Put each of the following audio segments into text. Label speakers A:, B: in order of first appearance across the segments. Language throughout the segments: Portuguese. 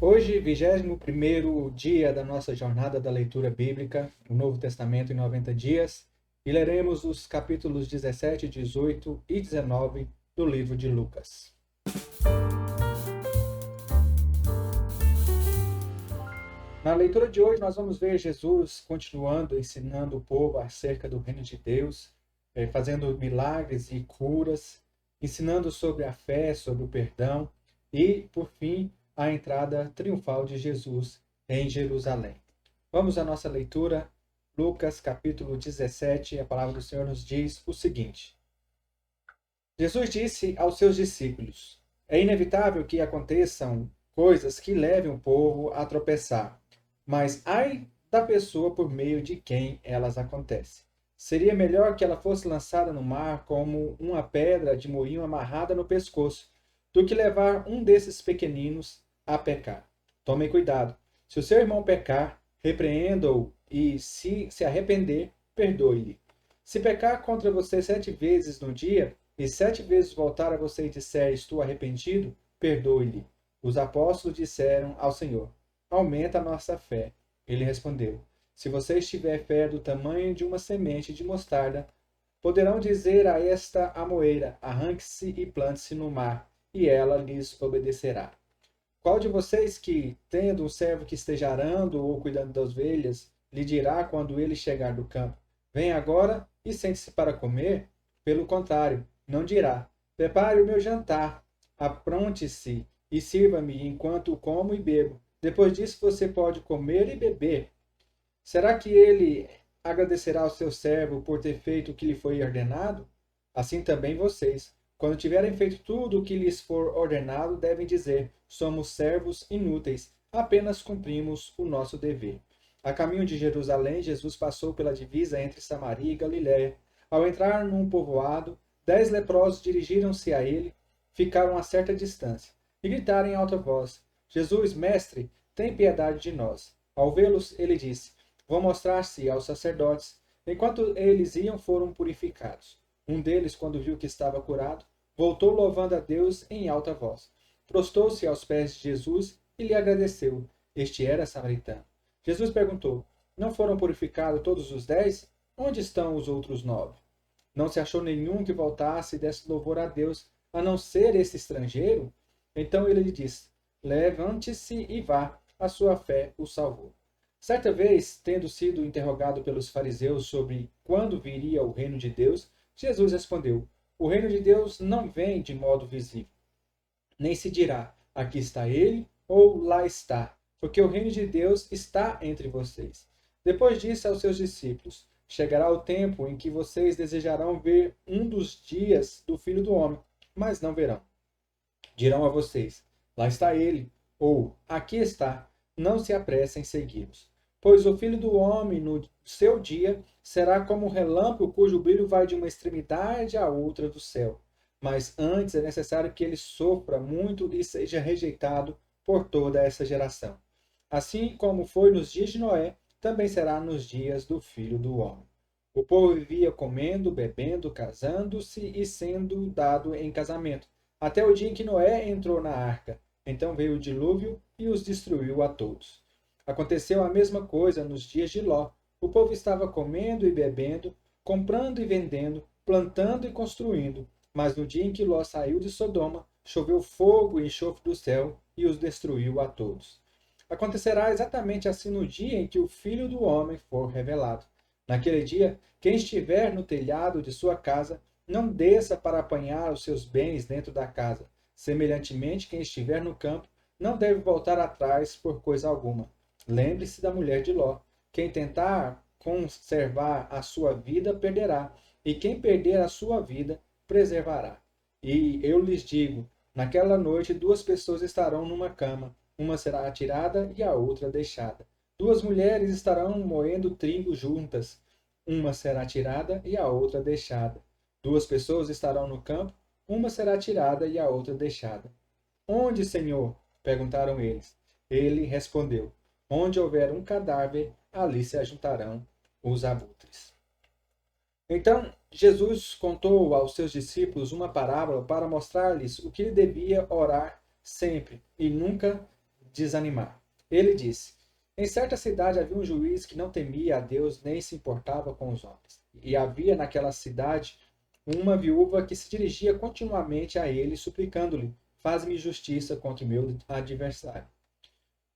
A: Hoje, 21º dia da nossa jornada da leitura bíblica, o Novo Testamento em 90 dias, e leremos os capítulos 17, 18 e 19 do livro de Lucas. Na leitura de hoje, nós vamos ver Jesus continuando ensinando o povo acerca do reino de Deus, fazendo milagres e curas, ensinando sobre a fé, sobre o perdão e, por fim, a entrada triunfal de Jesus em Jerusalém. Vamos à nossa leitura, Lucas capítulo 17, a palavra do Senhor nos diz o seguinte: Jesus disse aos seus discípulos: é inevitável que aconteçam coisas que levem o povo a tropeçar, mas ai da pessoa por meio de quem elas acontecem. Seria melhor que ela fosse lançada no mar como uma pedra de moinho amarrada no pescoço, do que levar um desses pequeninos a pecar. Tomem cuidado. Se o seu irmão pecar, repreenda-o e, se arrepender, perdoe-lhe. Se pecar contra você 7 vezes no dia, e 7 vezes voltar a você e disser, estou arrependido, perdoe-lhe. Os apóstolos disseram ao Senhor, aumenta a nossa fé. Ele respondeu, se você tiver fé do tamanho de uma semente de mostarda, poderão dizer a esta amoeira, arranque-se e plante-se no mar, e ela lhes obedecerá. Qual de vocês que, tendo um servo que esteja arando ou cuidando das ovelhas, lhe dirá quando ele chegar do campo, venha agora e sente-se para comer? Pelo contrário, não dirá, prepare o meu jantar, apronte-se e sirva-me enquanto como e bebo. Depois disso você pode comer e beber. Será que ele agradecerá ao seu servo por ter feito o que lhe foi ordenado? Assim também vocês, quando tiverem feito tudo o que lhes for ordenado, devem dizer, somos servos inúteis, apenas cumprimos o nosso dever. A caminho de Jerusalém, Jesus passou pela divisa entre Samaria e Galiléia. Ao entrar num povoado, 10 leprosos dirigiram-se a ele, ficaram a certa distância, e gritaram em alta voz, Jesus, mestre, tem piedade de nós. Ao vê-los, ele disse, vão mostrar-se aos sacerdotes. Enquanto eles iam, foram purificados. Um deles, quando viu que estava curado, voltou louvando a Deus em alta voz. Prostou-se aos pés de Jesus e lhe agradeceu. Este era samaritano. Jesus perguntou, não foram purificados todos os 10? Onde estão os outros 9? Não se achou nenhum que voltasse e desse louvor a Deus, a não ser esse estrangeiro? Então ele lhe disse, levante-se e vá, a sua fé o salvou. Certa vez, tendo sido interrogado pelos fariseus sobre quando viria o reino de Deus, Jesus respondeu, o reino de Deus não vem de modo visível, nem se dirá, aqui está ele ou lá está, porque o reino de Deus está entre vocês. Depois disse aos seus discípulos, chegará o tempo em que vocês desejarão ver um dos dias do Filho do Homem, mas não verão. Dirão a vocês, lá está ele, ou aqui está, não se apressem em segui-los. Pois o Filho do Homem, no seu dia, será como um relâmpago cujo brilho vai de uma extremidade à outra do céu. Mas antes é necessário que ele sofra muito e seja rejeitado por toda essa geração. Assim como foi nos dias de Noé, também será nos dias do Filho do Homem. O povo vivia comendo, bebendo, casando-se e sendo dado em casamento, até o dia em que Noé entrou na arca. Então veio o dilúvio e os destruiu a todos. Aconteceu a mesma coisa nos dias de Ló. O povo estava comendo e bebendo, comprando e vendendo, plantando e construindo. Mas no dia em que Ló saiu de Sodoma, choveu fogo e enxofre do céu e os destruiu a todos. Acontecerá exatamente assim no dia em que o Filho do Homem for revelado. Naquele dia, quem estiver no telhado de sua casa, não desça para apanhar os seus bens dentro da casa. Semelhantemente, quem estiver no campo, não deve voltar atrás por coisa alguma. Lembre-se da mulher de Ló. Quem tentar conservar a sua vida, perderá. E quem perder a sua vida, preservará. E eu lhes digo, naquela noite 2 pessoas estarão numa cama. Uma será atirada e a outra deixada. 2 mulheres estarão moendo trigo juntas. Uma será tirada e a outra deixada. 2 pessoas estarão no campo. Uma será tirada e a outra deixada. Onde, Senhor? Perguntaram eles. Ele respondeu, onde houver um cadáver, ali se ajuntarão os abutres. Então, Jesus contou aos seus discípulos uma parábola para mostrar-lhes o que ele devia orar sempre e nunca desanimar. Ele disse: Em certa cidade havia um juiz que não temia a Deus nem se importava com os homens. E havia naquela cidade uma viúva que se dirigia continuamente a ele, suplicando-lhe: Faz-me justiça contra o meu adversário.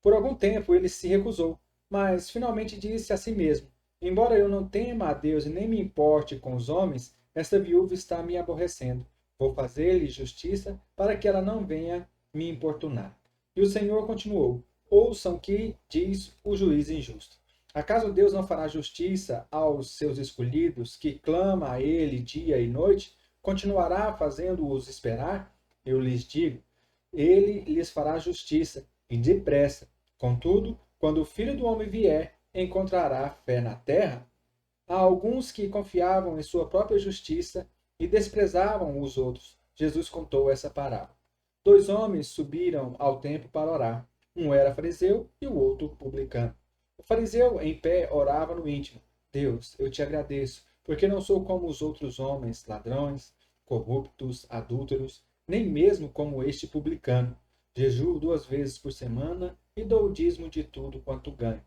A: Por algum tempo ele se recusou, mas finalmente disse a si mesmo: Embora eu não tema a Deus e nem me importe com os homens, esta viúva está me aborrecendo. Vou fazer-lhe justiça para que ela não venha me importunar. E o Senhor continuou: Ouçam o que diz o juiz injusto. Acaso Deus não fará justiça aos seus escolhidos, que clama a ele dia e noite? Continuará fazendo-os esperar? Eu lhes digo, ele lhes fará justiça, e depressa. Contudo, quando o Filho do Homem vier, encontrará fé na terra? Há alguns que confiavam em sua própria justiça e desprezavam os outros. Jesus contou essa parábola. Dois homens subiram ao templo para orar. Um era fariseu e o outro publicano. O fariseu, em pé, orava no íntimo: Deus, eu te agradeço, porque não sou como os outros homens, ladrões, corruptos, adúlteros, nem mesmo como este publicano. Jejuo 2 vezes por semana e dou o dízimo de tudo quanto ganho.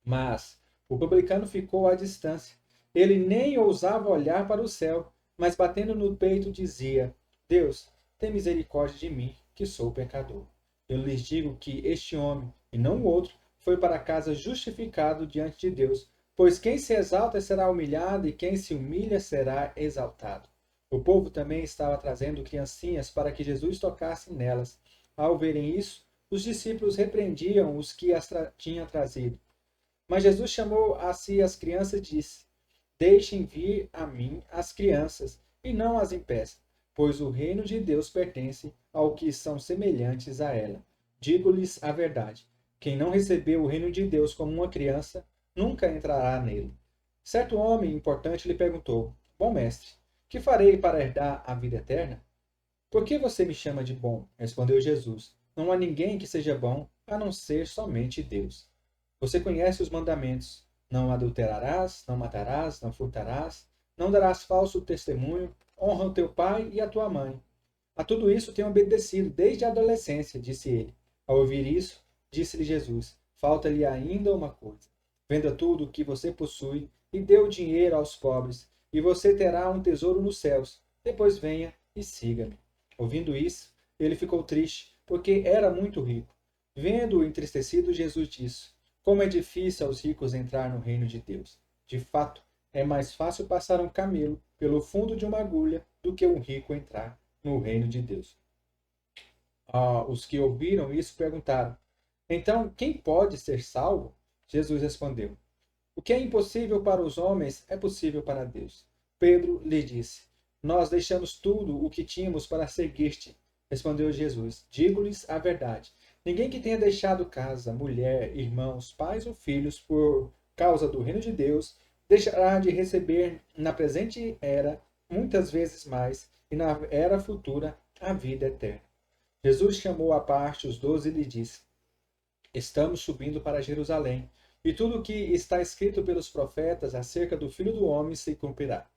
A: Mas o publicano ficou à distância. Ele nem ousava olhar para o céu, mas batendo no peito dizia: Deus, tem misericórdia de mim, que sou pecador. Eu lhes digo que este homem, e não o outro, foi para casa justificado diante de Deus, pois quem se exalta será humilhado e quem se humilha será exaltado. O povo também estava trazendo criancinhas para que Jesus tocasse nelas. Ao verem isso, os discípulos repreendiam os que as tinham trazido. Mas Jesus chamou a si as crianças e disse: Deixem vir a mim as crianças, e não as impeçam, pois o reino de Deus pertence ao que são semelhantes a ela. Digo-lhes a verdade: quem não recebeu o reino de Deus como uma criança, nunca entrará nele. Certo homem importante lhe perguntou: Bom mestre, que farei para herdar a vida eterna? Por que você me chama de bom? Respondeu Jesus. Não há ninguém que seja bom, a não ser somente Deus. Você conhece os mandamentos: não adulterarás, não matarás, não furtarás, não darás falso testemunho, honra o teu pai e a tua mãe. A tudo isso tenho obedecido desde a adolescência, disse ele. Ao ouvir isso, disse-lhe Jesus: falta-lhe ainda uma coisa. Venda tudo o que você possui e dê o dinheiro aos pobres, e você terá um tesouro nos céus. Depois venha e siga-me. Ouvindo isso, ele ficou triste, porque era muito rico. Vendo-o entristecido, Jesus disse: Como é difícil aos ricos entrar no reino de Deus. De fato, é mais fácil passar um camelo pelo fundo de uma agulha do que um rico entrar no reino de Deus. Os que ouviram isso perguntaram: Então, quem pode ser salvo? Jesus respondeu: O que é impossível para os homens é possível para Deus. Pedro lhe disse: Nós deixamos tudo o que tínhamos para seguir-te. Respondeu Jesus: Digo-lhes a verdade. Ninguém que tenha deixado casa, mulher, irmãos, pais ou filhos por causa do reino de Deus, deixará de receber na presente era muitas vezes mais, e na era futura a vida eterna. Jesus chamou à parte os 12 e lhe disse: Estamos subindo para Jerusalém, e tudo o que está escrito pelos profetas acerca do Filho do Homem se cumprirá.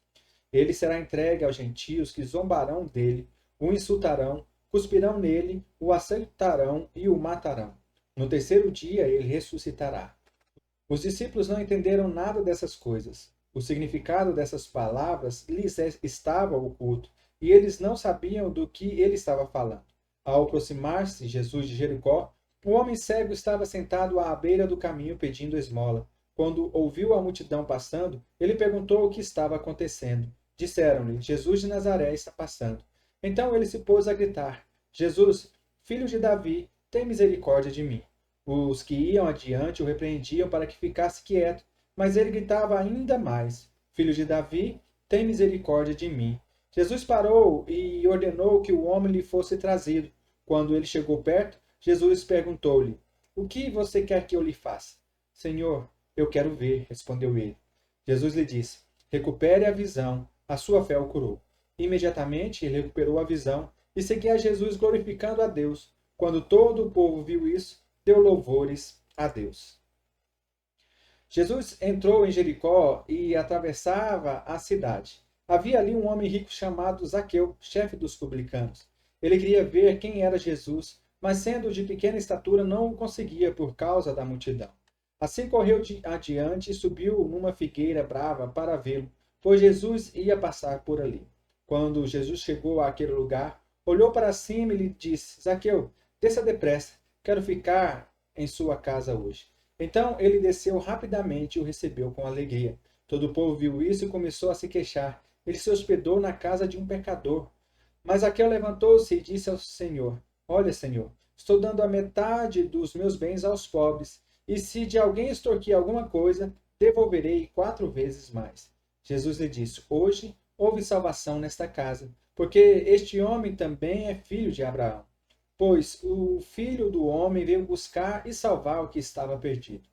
A: Ele será entregue aos gentios que zombarão dele, o insultarão, cuspirão nele, o açoitarão e o matarão. No terceiro dia ele ressuscitará. Os discípulos não entenderam nada dessas coisas. O significado dessas palavras lhes estava oculto, e eles não sabiam do que ele estava falando. Ao aproximar-se Jesus de Jericó, o homem cego estava sentado à beira do caminho pedindo esmola. Quando ouviu a multidão passando, ele perguntou o que estava acontecendo. Disseram-lhe: Jesus de Nazaré está passando. Então ele se pôs a gritar: Jesus, filho de Davi, tem misericórdia de mim. Os que iam adiante o repreendiam para que ficasse quieto, mas ele gritava ainda mais: Filho de Davi, tem misericórdia de mim. Jesus parou e ordenou que o homem lhe fosse trazido. Quando ele chegou perto, Jesus perguntou-lhe: O que você quer que eu lhe faça? Senhor, eu quero ver, respondeu ele. Jesus lhe disse: Recupere a visão, a sua fé o curou. Imediatamente ele recuperou a visão e seguia Jesus glorificando a Deus. Quando todo o povo viu isso, deu louvores a Deus. Jesus entrou em Jericó e atravessava a cidade. Havia ali um homem rico chamado Zaqueu, chefe dos publicanos. Ele queria ver quem era Jesus, mas sendo de pequena estatura não o conseguia por causa da multidão. Assim correu adiante e subiu numa figueira brava para vê-lo, pois Jesus ia passar por ali. Quando Jesus chegou àquele lugar, olhou para cima e lhe disse: Zaqueu, desça depressa, quero ficar em sua casa hoje. Então ele desceu rapidamente e o recebeu com alegria. Todo o povo viu isso e começou a se queixar. Ele se hospedou na casa de um pecador. Mas Zaqueu levantou-se e disse ao Senhor: Olha, Senhor, estou dando a metade dos meus bens aos pobres, e se de alguém extorquir alguma coisa, devolverei 4 vezes mais. Jesus lhe disse: Hoje houve salvação nesta casa, porque este homem também é filho de Abraão. Pois o Filho do Homem veio buscar e salvar o que estava perdido.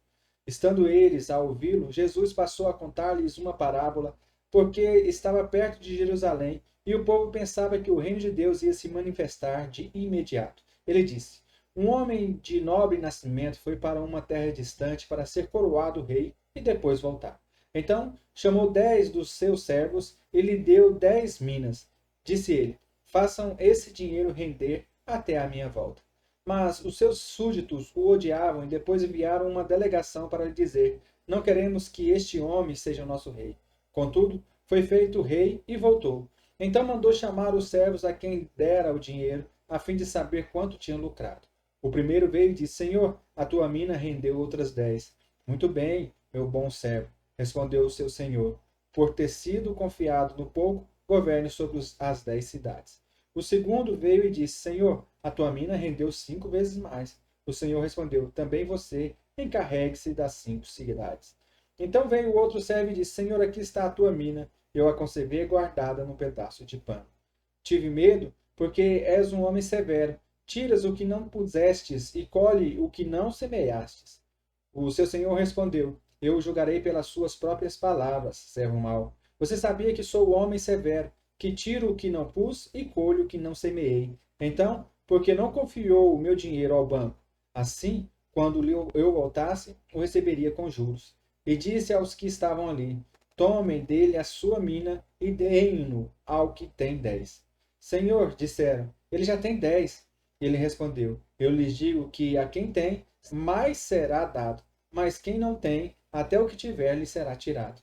A: Estando eles a ouvi-lo, Jesus passou a contar-lhes uma parábola, porque estava perto de Jerusalém e o povo pensava que o reino de Deus ia se manifestar de imediato. Ele disse: Um homem de nobre nascimento foi para uma terra distante para ser coroado rei e depois voltar. Então chamou 10 dos seus servos e lhe deu 10 minas. Disse ele: Façam esse dinheiro render até a minha volta. Mas os seus súditos o odiavam e depois enviaram uma delegação para lhe dizer: Não queremos que este homem seja o nosso rei. Contudo, foi feito rei e voltou. Então mandou chamar os servos a quem dera o dinheiro, a fim de saber quanto tinham lucrado. O primeiro veio e disse: Senhor, a tua mina rendeu outras 10. Muito bem, meu bom servo, respondeu o seu senhor. Por ter sido confiado no pouco, governe sobre as 10 cidades. O segundo veio e disse: Senhor, a tua mina rendeu 5 vezes mais. O Senhor respondeu: Também você encarregue-se das 5 cidades. Então veio o outro servo e disse: Senhor, aqui está a tua mina. Eu a conservei guardada num pedaço de pano. Tive medo, porque és um homem severo. Tiras o que não pusestes e colhe o que não semeastes. O seu senhor respondeu: Eu o julgarei pelas suas próprias palavras, servo mau. Você sabia que sou homem severo, que tiro o que não pus e colho o que não semeei. Então, porque não confiou o meu dinheiro ao banco, assim, quando eu voltasse, o receberia com juros. E disse aos que estavam ali: Tomem dele a sua mina e deem-no ao que tem 10. Senhor, disseram, ele já tem 10. Ele respondeu: Eu lhes digo que a quem tem, mais será dado, mas quem não tem, até o que tiver lhe será tirado.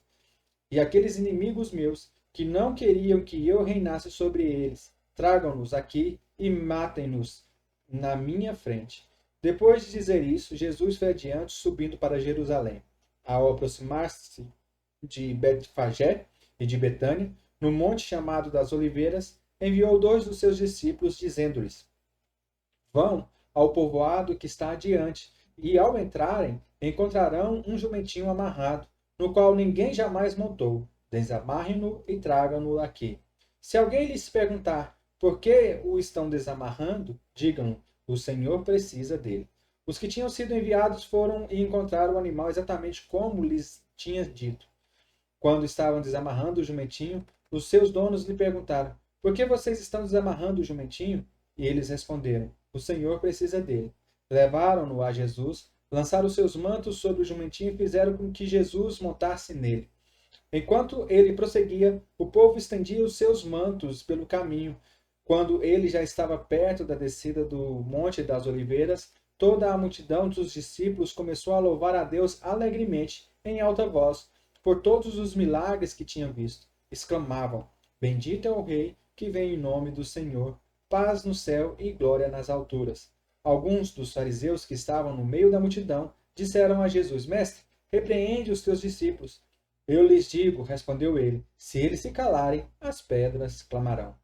A: E aqueles inimigos meus, que não queriam que eu reinasse sobre eles, tragam-nos aqui e matem-nos na minha frente. Depois de dizer isso, Jesus foi adiante, subindo para Jerusalém. Ao aproximar-se de Betfagé e de Betânia, no monte chamado das Oliveiras, enviou 2 dos seus discípulos, dizendo-lhes: Vão ao povoado que está adiante, e ao entrarem, encontrarão um jumentinho amarrado, no qual ninguém jamais montou. Desamarrem-no e tragam-no aqui. Se alguém lhes perguntar por que o estão desamarrando, digam: o Senhor precisa dele. Os que tinham sido enviados foram e encontraram o animal exatamente como lhes tinha dito. Quando estavam desamarrando o jumentinho, os seus donos lhe perguntaram: Por que vocês estão desamarrando o jumentinho? E eles responderam: O Senhor precisa dele. Levaram-no a Jesus, lançaram seus mantos sobre o jumentinho e fizeram com que Jesus montasse nele. Enquanto ele prosseguia, o povo estendia os seus mantos pelo caminho. Quando ele já estava perto da descida do Monte das Oliveiras, toda a multidão dos discípulos começou a louvar a Deus alegremente, em alta voz, por todos os milagres que tinham visto. Exclamavam: Bendito é o Rei que vem em nome do Senhor, paz no céu e glória nas alturas. Alguns dos fariseus que estavam no meio da multidão disseram a Jesus: Mestre, repreende os teus discípulos. Eu lhes digo, respondeu ele, se eles se calarem, as pedras clamarão.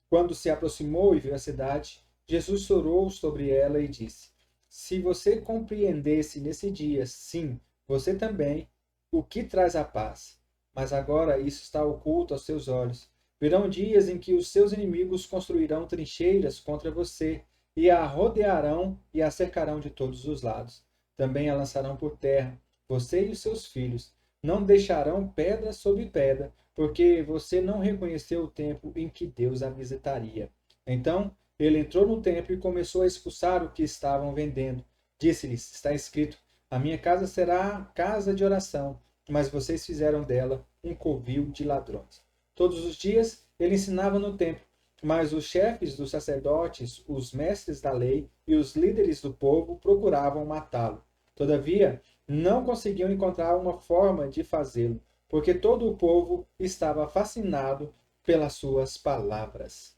A: Quando se aproximou e viu a cidade, Jesus chorou sobre ela e disse: Se você compreendesse nesse dia, sim, você também, o que traz a paz. Mas agora isso está oculto aos seus olhos. Virão dias em que os seus inimigos construirão trincheiras contra você, e a rodearão e a cercarão de todos os lados. Também a lançarão por terra, você e os seus filhos. Não deixarão pedra sobre pedra, porque você não reconheceu o tempo em que Deus a visitaria. Então ele entrou no templo e começou a expulsar o que estavam vendendo. Disse-lhes: Está escrito: A minha casa será casa de oração, mas vocês fizeram dela um covil de ladrões. Todos os dias ele ensinava no templo. Mas os chefes dos sacerdotes, os mestres da lei e os líderes do povo procuravam matá-lo. Todavia, não conseguiam encontrar uma forma de fazê-lo, porque todo o povo estava fascinado pelas suas palavras.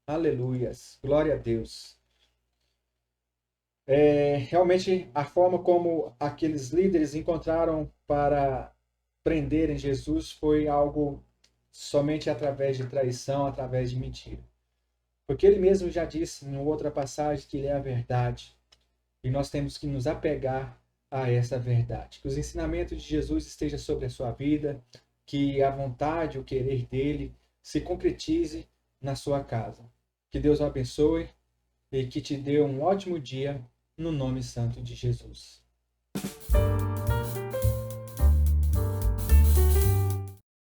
A: Aleluias, glória a Deus. Realmente, a forma como aqueles líderes encontraram para prenderem Jesus foi algo somente através de traição, através de mentira. Porque ele mesmo já disse em outra passagem que ele é a verdade. E nós temos que nos apegar a essa verdade. Que os ensinamentos de Jesus estejam sobre a sua vida, que a vontade, o querer dele se concretize na sua casa. Que Deus o abençoe e que te dê um ótimo dia no nome santo de Jesus.